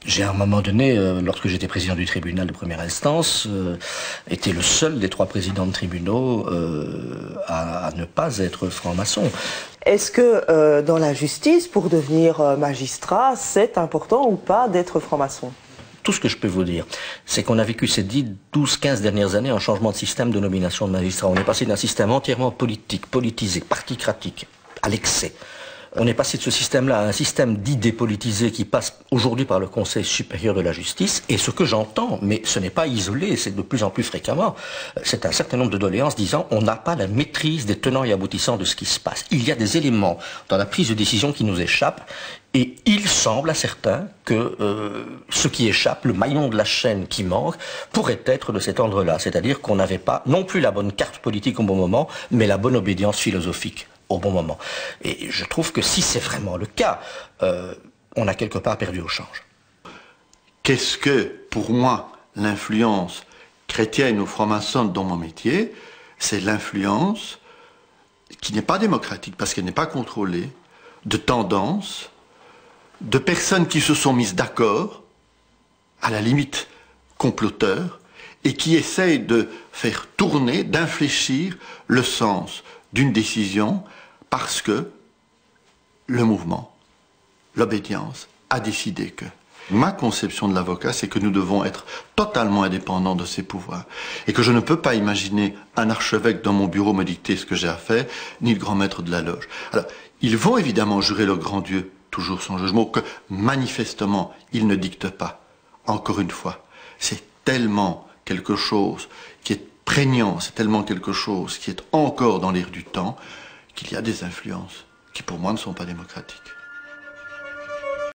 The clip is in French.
J'ai à un moment donné, lorsque j'étais président du tribunal de première instance, été le seul des 3 présidents de tribunaux à ne pas être franc-maçon. Est-ce que dans la justice, pour devenir magistrat, c'est important ou pas d'être franc-maçon? Tout ce que je peux vous dire, c'est qu'on a vécu ces 12-15 dernières années un changement de système de nomination de magistrats. On est passé d'un système entièrement politique, politisé, particratique, à l'excès. On est passé de ce système-là à un système dit dépolitisé qui passe aujourd'hui par le Conseil supérieur de la justice. Et ce que j'entends, mais ce n'est pas isolé, c'est de plus en plus fréquemment, c'est un certain nombre de doléances disant on n'a pas la maîtrise des tenants et aboutissants de ce qui se passe. Il y a des éléments dans la prise de décision qui nous échappent. Et il semble à certains que ce qui échappe, le maillon de la chaîne qui manque, pourrait être de cet ordre-là. C'est-à-dire qu'on n'avait pas non plus la bonne carte politique au bon moment, mais la bonne obédience philosophique au bon moment. Et je trouve que si c'est vraiment le cas, on a quelque part perdu au change. Qu'est-ce que, pour moi, l'influence chrétienne ou franc-maçonne dans mon métier? C'est l'influence qui n'est pas démocratique, parce qu'elle n'est pas contrôlée, de tendances, de personnes qui se sont mises d'accord, à la limite comploteurs, et qui essayent de faire tourner, d'infléchir le sens d'une décision parce que le mouvement, l'obédience, a décidé que. Ma conception de l'avocat, c'est que nous devons être totalement indépendants de ces pouvoirs. Et que je ne peux pas imaginer un archevêque dans mon bureau me dicter ce que j'ai à faire, ni le grand maître de la loge. Alors, ils vont évidemment jurer le grand Dieu, toujours son jugement, que manifestement, il ne dicte pas. Encore une fois, c'est tellement quelque chose qui est prégnant, c'est tellement quelque chose qui est encore dans l'air du temps, qu'il y a des influences qui pour moi ne sont pas démocratiques.